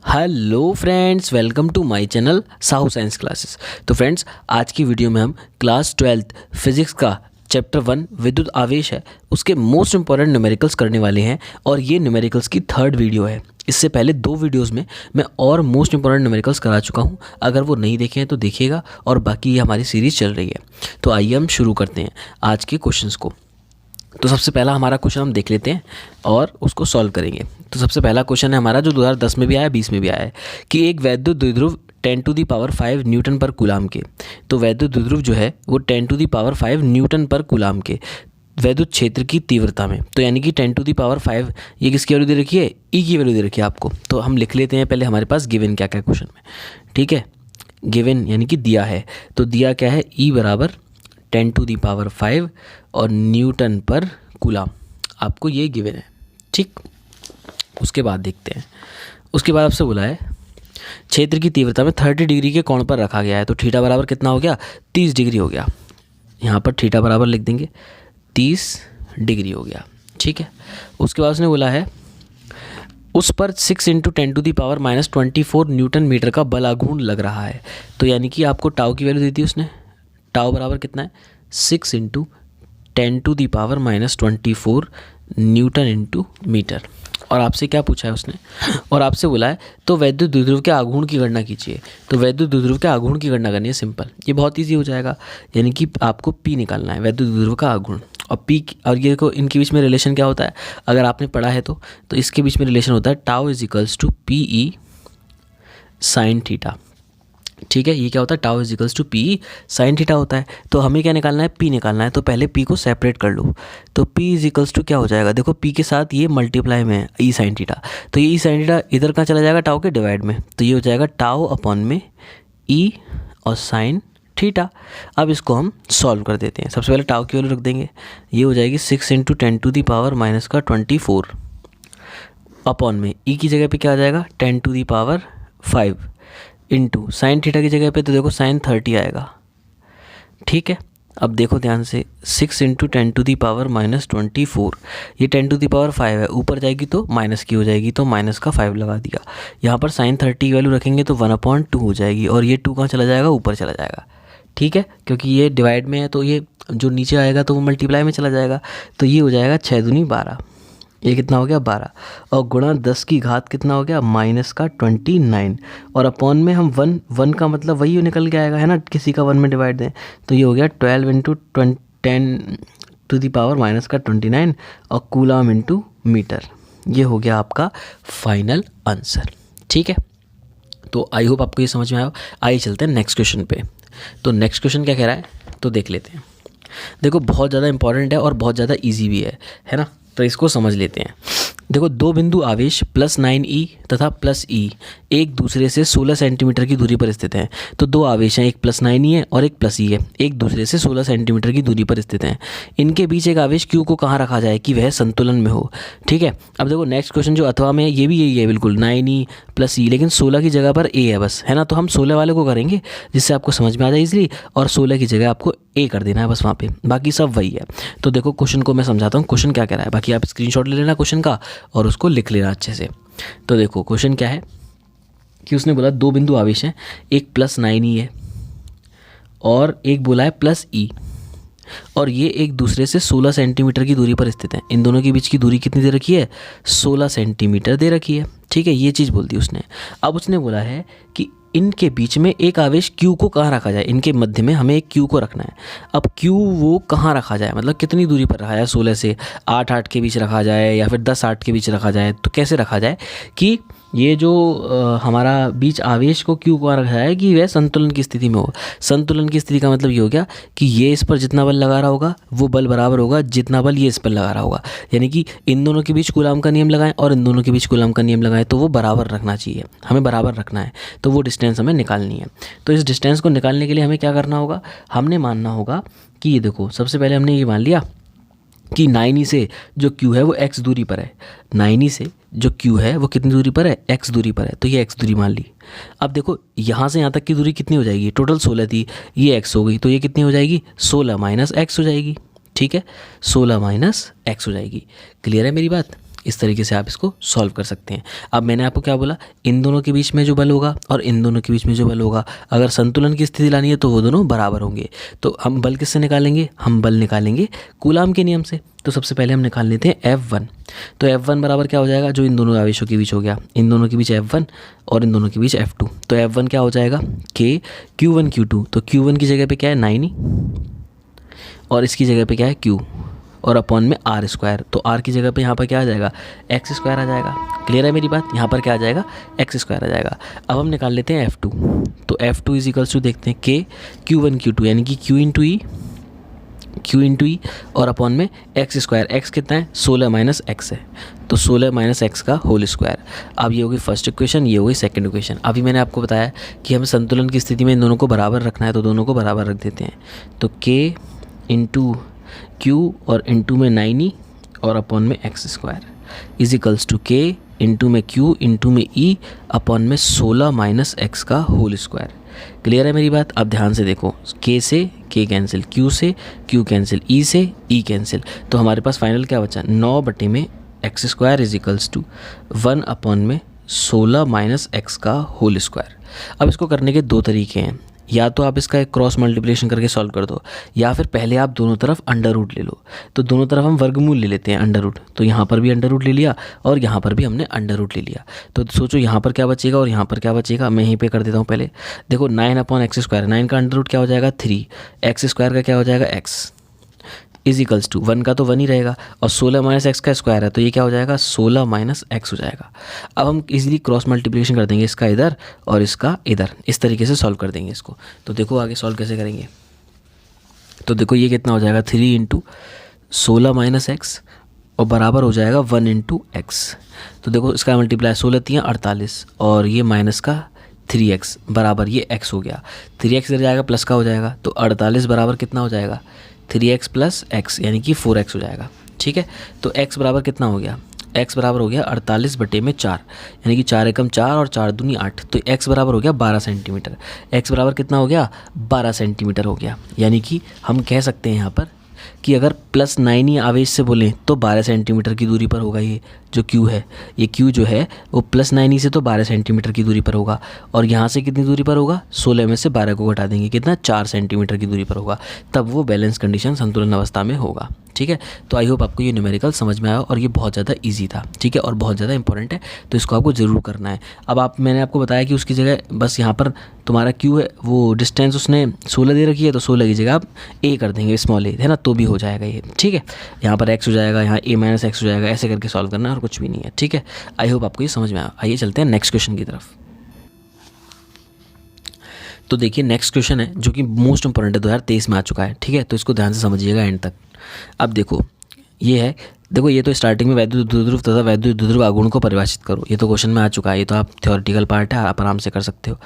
Hello friends, welcome to my channel Sahu science classes. तो friends, आज की वीडियो में हम क्लास 12th फिजिक्स का चैप्टर 1 विद्युत आवेश है उसके मोस्ट इंपॉर्टेंट न्यूमेरिकल्स करने वाले हैं और ये न्यूमेरिकल्स की थर्ड वीडियो है। इससे पहले दो वीडियोस में मैं और मोस्ट इंपॉर्टेंट न्यूमेरिकल्स करा चुका हूँ। अगर वो नहीं देखे हैं तो देखिएगा, और बाकी ये हमारी सीरीज़ चल रही है। तो आइए हम शुरू करते हैं आज के क्वेश्चंस को। तो सबसे पहला हमारा क्वेश्चन हम देख लेते हैं और उसको सॉल्व करेंगे। तो सबसे पहला क्वेश्चन है हमारा, जो 2010 में भी आया, 20 में भी आया है, कि एक वैद्युत द्विध्रुव 10⁵ न्यूटन पर कूलाम के। तो वैद्युत द्विध्रुव जो है वो 10⁵ न्यूटन पर कूलाम के वैद्युत क्षेत्र की तीव्रता में, तो यानी कि 10⁵ ये किसकी वैल्यू दे रखी है? ई की वैल्यू दे रखी है आपको। तो हम लिख लेते हैं पहले हमारे पास गिवन क्या क्या क्वेश्चन में। ठीक है, गिवन यानी कि दिया है। तो दिया क्या है? ई बराबर 10⁵ और न्यूटन पर कूलाम, आपको ये गिवन है। ठीक, उसके बाद देखते हैं। उसके बाद आपसे बोला है क्षेत्र की तीव्रता में 30 डिग्री के कोण पर रखा गया है। तो थीटा बराबर कितना हो गया? 30 डिग्री हो गया। यहाँ पर थीटा बराबर लिख देंगे 30 डिग्री हो गया। ठीक है, उसके बाद उसने बोला है उस पर 6 × 10⁻⁻24 न्यूटन मीटर का बल आघूर्ण लग रहा है। तो यानी कि आपको टाउ की वैल्यू दी थी उसने। टाउ बराबर कितना है? 6 × 10⁻24 न्यूटन इंटू मीटर। और आपसे क्या पूछा है उसने? और आपसे बोला है तो वैद्युत द्विध्रुव के आघूर्ण की गणना कीजिए। तो वैद्युत द्विध्रुव के आघूर्ण की गणना करनी है, सिंपल, ये बहुत इजी हो जाएगा। यानी कि आपको पी निकालना है, वैद्युत द्विध्रुव का आघूर्ण। और पी और ये को इनके बीच में रिलेशन क्या होता है, अगर आपने पढ़ा है तो इसके बीच में रिलेशन होता है टाउ = PE sin थीटा। ठीक है, ये क्या होता है? टाउ = PE sin थीटा होता है। तो हमें क्या निकालना है? पी निकालना है। तो पहले पी को सेपरेट कर लो। तो पी = क्या हो जाएगा? देखो, पी के साथ ये मल्टीप्लाई में है ई sin थीटा, तो ये ई sin थीटा इधर कहाँ चला जाएगा? टाउ के डिवाइड में। तो ये हो जाएगा टाउ अपॉन में ई और sin थीटा। अब इसको हम सॉल्व कर देते हैं। सबसे पहले टाउ की वैल्यू रख देंगे, ये हो जाएगी 6 × 10⁻⁻24 अपॉन में ई की जगह पे क्या आ जाएगा? 10⁵ इंटू साइन थीटा की जगह पे तो देखो sin 30 आएगा। ठीक है, अब देखो ध्यान से, 6 × 10⁻⁻24, ये 10⁵ है, ऊपर जाएगी तो माइनस की हो जाएगी, तो माइनस का 5 लगा दिया। यहाँ पर sin 30 की वैल्यू रखेंगे तो 1/2 हो जाएगी, और ये 2 कहाँ चला जाएगा? ऊपर चला जाएगा। ठीक है, क्योंकि ये डिवाइड में है तो ये जो नीचे आएगा तो वो मल्टीप्लाई में चला जाएगा। तो ये हो जाएगा 6 दूनी 12, ये कितना हो गया? 12, और गुणा 10 की घात कितना हो गया? -29, और अपॉन में हम 1 का मतलब वही निकल के आएगा, है ना, किसी का 1 में डिवाइड दें तो ये हो गया 12 × 10⁻⁻29 और कूलाम इंटू मीटर। ये हो गया आपका फाइनल आंसर। ठीक है, तो आई होप आपको ये समझ में आया। आइए चलते हैं नेक्स्ट क्वेश्चन पे। तो नेक्स्ट क्वेश्चन क्या कह रहा है, तो देख लेते हैं। देखो, बहुत ज़्यादा इंपॉर्टेंट है और बहुत ज़्यादा ईजी भी है ना, तो इसको समझ लेते हैं। देखो, दो बिंदु आवेश +9e तथा +e एक दूसरे से 16 सेंटीमीटर की दूरी पर स्थित हैं। तो दो आवेश हैं, एक +9e है और एक +e है, एक दूसरे से 16 सेंटीमीटर की दूरी पर स्थित हैं। इनके बीच एक आवेश q को कहाँ रखा जाए कि वह संतुलन में हो? ठीक है, अब देखो नेक्स्ट क्वेश्चन जो अथवा में है ये भी यही है, बिल्कुल 9e + e, लेकिन 16 की जगह पर a है बस, है ना। तो हम 16 वाले को करेंगे जिससे आपको समझ में आ जाए इजली, और 16 की जगह आपको a कर देना है बस वहाँ पे, बाकी सब वही है। तो देखो क्वेश्चन को मैं समझाता हूँ, क्वेश्चन क्या कह रहा है, बाकी आप स्क्रीनशॉट ले लेना क्वेश्चन का और उसको लिख लेना अच्छे से। तो देखो क्वेश्चन क्या है कि उसने बोला दो बिंदु आवेश हैं, एक +9e है और एक बोला है +e, और ये एक दूसरे से 16 सेंटीमीटर की दूरी पर स्थित हैं। इन दोनों के बीच की दूरी कितनी दे रखी है? 16 सेंटीमीटर दे रखी है। ठीक है, ये चीज़ बोल दी उसने। अब उसने बोला है कि इनके बीच में एक आवेश q को कहाँ रखा जाए, इनके मध्य में हमें एक q को रखना है। अब q वो कहाँ रखा जाए, मतलब कितनी दूरी पर रखा जाए? 16 से 8 के बीच रखा जाए या फिर 10 के बीच रखा जाए। तो कैसे रखा जाए कि ये जो हमारा बीच आवेश को q को रखा जाए कि वह संतुलन की स्थिति में हो। संतुलन की स्थिति का मतलब ये हो गया कि ये इस पर जितना बल लगा रहा होगा वो बल बराबर होगा जितना बल ये इस पर लगा रहा होगा। यानी कि इन दोनों के बीच कूलाम का नियम लगाएं और इन दोनों के बीच कूलाम का नियम लगाएं, तो वो बराबर रखना चाहिए, हमें बराबर रखना है। तो वो डिस्टेंस हमें निकालनी है। तो इस डिस्टेंस को निकालने के लिए हमें क्या करना होगा? हमने मानना होगा कि ये देखो, सबसे पहले हमने ये मान लिया कि 9e से जो q है वो x दूरी पर है। 9e से जो q है वो कितनी दूरी पर है? x दूरी पर है, तो ये x दूरी मान ली। अब देखो यहाँ से यहाँ तक की दूरी कितनी हो जाएगी? टोटल 16 थी, ये x हो गई, तो ये कितनी हो जाएगी? 16 - x हो जाएगी। ठीक है, 16 - x हो जाएगी। क्लियर है मेरी बात? इस तरीके से आप इसको सॉल्व कर सकते हैं। अब मैंने आपको क्या बोला, इन दोनों के बीच में जो बल होगा और इन दोनों के बीच में जो बल होगा, अगर संतुलन की स्थिति लानी है तो वो दोनों बराबर होंगे। तो हम बल किससे निकालेंगे, हम बल निकालेंगे कूलाम के नियम से। तो सबसे पहले हम निकाल लेते हैं F1। तो F1 बराबर क्या हो जाएगा, जो इन दोनों आवेशों के बीच हो गया, इन दोनों के बीच F1 और इन दोनों के बीच F2। तो F1 क्या हो जाएगा, K Q1 Q2। तो Q1 की जगह पे क्या है 9 और इसकी जगह पे क्या है Q और अपॉन में R स्क्वायर। तो R की जगह पे यहाँ पर क्या आ जाएगा, एक्स स्क्वायर आ जाएगा। क्लियर है मेरी बात, यहाँ पर क्या आ जाएगा, एक्स स्क्वायर आ जाएगा। अब हम निकाल लेते हैं F2। तो F2 इज इक्वल्स टू देखते हैं K Q1 Q2 यानी कि Q इंटू ई और अपॉन में एक्स स्क्वायर। एक्स कितना है, 16 माइनस एक्स है, तो 16 माइनस एक्स का होल स्क्वायर। अब ये होगी फर्स्ट इक्वेशन, ये होगी सेकंड इक्वेशन। अभी मैंने आपको बताया कि हमें संतुलन की स्थिति में इन दोनों को बराबर रखना है, तो दोनों को बराबर रख देते हैं। तो K इंटू Q और इंटू में 9 और अपॉन में x square is equals to K into में Q इंटू में E अपॉन में 16 माइनस एक्स का होल स्क्वायर। क्लियर है मेरी बात। अब ध्यान से देखो, K से K कैंसिल, Q से Q कैंसिल, E से E कैंसिल। तो हमारे पास फाइनल क्या बचा, 9 बटे में x square is equals to 1 upon में 16 माइनस एक्स का होल स्क्वायर। अब इसको करने के दो तरीके हैं, या तो आप इसका एक क्रॉस मल्टीप्लिकेशन करके सॉल्व कर दो, या फिर पहले आप दोनों तरफ अंडर रूट ले लो। तो दोनों तरफ हम वर्गमूल ले लेते हैं अंडर रूट। तो यहाँ पर भी अंडर रूट ले लिया और यहाँ पर भी हमने अंडर रूट ले लिया। तो सोचो यहाँ पर क्या बचेगा और यहाँ पर क्या बचेगा। मैं यहीं पे कर देता हूँ पहले। देखो 9 अपॉन एक्स स्क्वायर, 9 का अंडर रूट क्या हो जाएगा 3, एक्स स्क्वायर का क्या हो जाएगा एक्स इज इक्वल्स टू 1 का तो 1 ही रहेगा और 16 माइनस एक्स का स्क्वायर है, तो ये क्या हो जाएगा 16 माइनस एक्स हो जाएगा। अब हम इजीली क्रॉस मल्टीप्लिकेशन कर देंगे, इसका इधर और इसका इधर, इस तरीके से सॉल्व कर देंगे इसको। तो देखो आगे सॉल्व कैसे करेंगे। तो देखो ये कितना हो जाएगा 3 इंटू 16 माइनस एक्स और बराबर हो जाएगा 1 इंटू एक्स। तो देखो इसका मल्टीप्लाई 16 3 48 और ये माइनस का 3x बराबर ये x हो गया। 3x इधर जाएगा प्लस का हो जाएगा, तो 48 बराबर कितना हो जाएगा 3x प्लस x यानी कि 4x हो जाएगा। ठीक है, तो x बराबर कितना हो गया, x बराबर हो गया 48 बटे में 4 यानी कि 4 एकम 4 और 4 दूनी 8। तो x बराबर हो गया 12 सेंटीमीटर। x बराबर कितना हो गया 12 सेंटीमीटर हो गया। यानी कि हम कह सकते हैं यहाँ पर कि अगर प्लस 9 ही आवेश से बोलें तो 12 सेंटीमीटर की दूरी पर होगा। ये जो Q है, ये Q जो है वो प्लस 9 ही से तो 12 सेंटीमीटर की दूरी पर होगा और यहाँ से कितनी दूरी पर होगा 16 में से 12 को घटा देंगे, कितना 4 सेंटीमीटर की दूरी पर होगा, तब वो बैलेंस कंडीशन संतुलन अवस्था में होगा। ठीक है, तो आई होप आपको ये न्यूमेरिकल समझ में आया और ये बहुत ज़्यादा ईजी था। ठीक है, और बहुत ज़्यादा इंपॉर्टेंट है, तो इसको आपको ज़रूर करना है। अब मैंने आपको बताया कि उसकी जगह बस यहाँ पर तुम्हारा Q है, वो डिस्टेंस उसने 16 दे रखी है, तो 16 की जगह आप A कर देंगे, स्मॉल a है ना, तो भी हो जाएगा ये। ठीक है, यहाँ पर x हो जाएगा, यहाँ a माइनस एक्स हो जाएगा, ऐसे करके सॉल्व करना है और कुछ भी नहीं है। ठीक है, आई होप आपको ये समझ में आया। आइए चलते हैं नेक्स्ट क्वेश्चन की तरफ। तो देखिए नेक्स्ट क्वेश्चन है जो कि मोस्ट इंपॉर्टेंट है, 2023 में आ चुका है। ठीक है, तो इसको ध्यान से समझिएगा एंड तक। अब देखो ये है, देखो ये तो स्टार्टिंग में वैद्युत द्विध्रुव तथा वैद्युत द्विध्रुव आघूर्ण को परिभाषित करो, ये तो क्वेश्चन में आ चुका है, ये तो आप थ्योरेटिकल पार्ट है, आप आराम से कर सकते हो।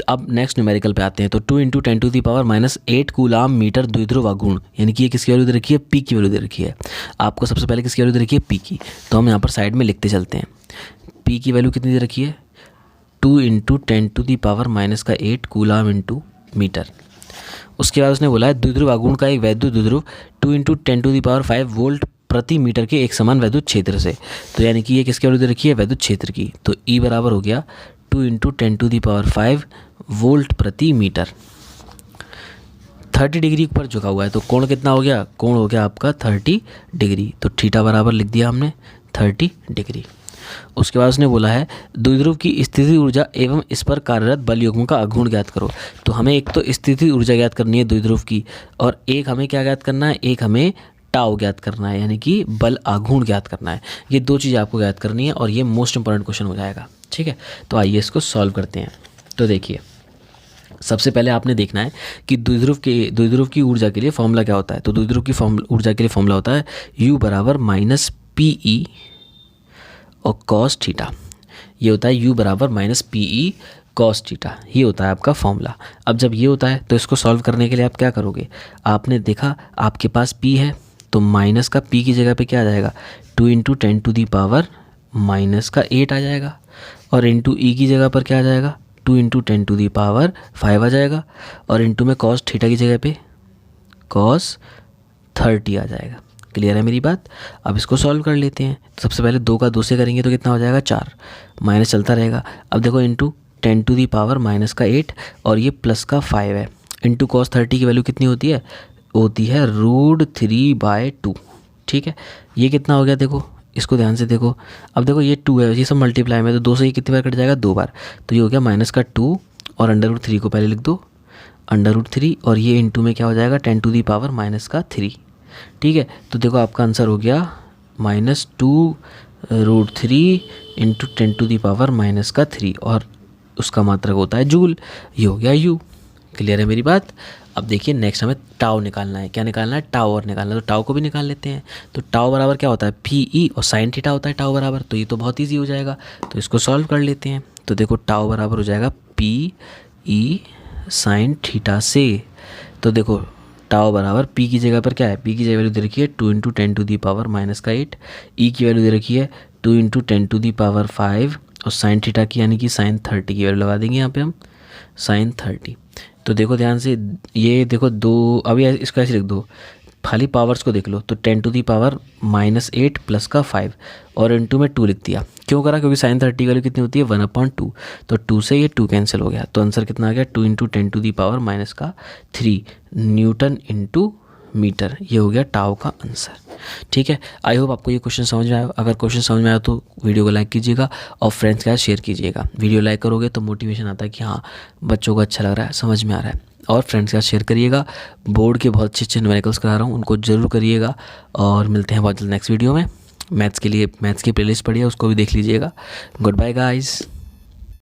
अब नेक्स्ट न्यूमेरिकल पे आते हैं। तो 2 × 10⁻⁻8 कूलाम मीटर द्विध्रुव आघूर्ण, यानी कि ये किसकी वैल्यू दे रखी है, पी की वैल्यू दे रखी है। आपको सबसे पहले किसकी वैल्यू दे रखी है, पी की। तो हम यहाँ पर साइड में लिखते चलते हैं। पी की वैल्यू कितनी दे रखी है 2 × 10⁻⁸ कूलाम इंटू मीटर। उसके बाद उसने बोला है द्विध्रुव आघूर्ण का एक वैद्युत द्विध्रुव 2 × 10⁵ वोल्ट प्रति मीटर के एक समान वैद्युत क्षेत्र से। तो यानी कि ये किसकी वैल्यू दे रखी है, वैद्युत क्षेत्र की। तो E बराबर हो गया 2 × 10⁵ वोल्ट प्रति मीटर। 30 डिग्री पर झुका हुआ है, तो कोण कितना हो गया, कोण हो गया आपका 30 डिग्री। तो थीटा बराबर लिख दिया हमने 30 डिग्री। उसके बाद उसने बोला है द्विध्रुव की स्थिति ऊर्जा एवं इस पर कार्यरत बल युग्म का आघूर्ण ज्ञात करो। तो हमें एक तो स्थिति ऊर्जा ज्ञात करनी है द्विध्रुव की, और एक हमें क्या ज्ञात करना है, एक हमें टाउ ज्ञात करना है, यानी कि बल आघूर्ण ज्ञात करना है। ये दो चीज़ें आपको ज्ञात करनी है और ये मोस्ट इंपॉर्टेंट क्वेश्चन हो जाएगा। ठीक है, तो आइए इसको सॉल्व करते हैं। तो देखिए सबसे पहले आपने देखना है कि द्विध्रुव की ऊर्जा के लिए फॉर्मूला क्या होता है। तो द्विध्रुव की ऊर्जा के लिए फॉर्मूला होता है U बराबर -PE और cos थीटा। ये होता है U बराबर -PE cos थीटा, ये होता है आपका फॉर्मूला। अब जब ये होता है तो इसको सॉल्व करने के लिए आप क्या करोगे, आपने देखा आपके पास P है, तो माइनस का P की जगह पे क्या आ जाएगा 2 × 10⁻⁻8 आ जाएगा, और इंटू E की जगह पर क्या आ जाएगा 2 × 10⁵ आ जाएगा, और इंटू में cos थीटा की जगह पे cos 30 आ जाएगा। क्लियर है मेरी बात। अब इसको सॉल्व कर लेते हैं। सबसे पहले 2 का 2 से करेंगे तो कितना हो जाएगा 4, माइनस चलता रहेगा। अब देखो into 10 to the power minus का 8 और ये प्लस का 5 है। इंटू कॉस 30 की वैल्यू कितनी होती है √3/2। ठीक है, ये कितना हो गया देखो, इसको ध्यान से देखो। अब देखो ये 2 है, ये सब मल्टीप्लाई में, तो 2 से ये कितनी बार कट जाएगा 2 बार, तो ये हो गया माइनस का 2 और √3 को पहले लिख दो √3 और ये इंटू में क्या हो जाएगा 10 टू दी पावर माइनस का 3। ठीक है, तो देखो आपका आंसर हो गया -2√3 into 10 to the power minus का 3 और उसका मात्रक होता है जूल। ये हो गया यू। क्लियर है मेरी बात। अब देखिए नेक्स्ट हमें टाउ निकालना है। क्या निकालना है, टाउ और निकालना है। तो टाउ को भी निकाल लेते हैं। तो टाउ बराबर क्या होता है PE और साइन थीटा होता है टाउ बराबर, तो ये तो बहुत ईजी हो जाएगा। तो इसको सॉल्व कर लेते हैं। तो देखो टाउ बराबर हो जाएगा PE साइन थीटा से। तो देखो टाउ बराबर P की जगह पर क्या है, P की जगह वैल्यू दे रखी है 2 into 10 to the power minus का 8, E की वैल्यू दे रखी है 2 इंटू 10 टू दी पावर 5 और साइन थीटा की यानी कि साइन 30 की वैल्यू लगा देंगे यहाँ पे हम साइन 30। तो देखो ध्यान से, ये देखो 2, अभी इसको ऐसे लिख दो, खाली पावर्स को देख लो। तो 10 टू दी पावर -8 प्लस का 5 और इंटू में 2 लिख दिया। क्यों करा, क्योंकि साइन 30 की वैल्यू कितनी होती है 1/2। तो 2 से ये 2 कैंसिल हो गया, तो आंसर कितना आ गया 2 into 10 to the power minus का 3 न्यूटन इंटू मीटर। ये हो गया टाउ का आंसर। ठीक है, आई होप आपको ये क्वेश्चन समझ में आया। अगर क्वेश्चन समझ में आया तो वीडियो को लाइक कीजिएगा और फ्रेंड्स के साथ शेयर कीजिएगा। वीडियो लाइक करोगे तो मोटिवेशन आता है कि हाँ बच्चों को अच्छा लग रहा है, समझ में आ रहा है। और फ्रेंड्स के साथ शेयर करिएगा। बोर्ड के बहुत अच्छे अच्छे न्यूमेरिकल्स करा रहा हूँ, उनको जरूर करिएगा। और मिलते हैं बहुत जल्द नेक्स्ट वीडियो में। मैथ्स के लिए मैथ्स की प्लेलिस्ट पड़ी है, उसको भी देख लीजिएगा। Good bye guys.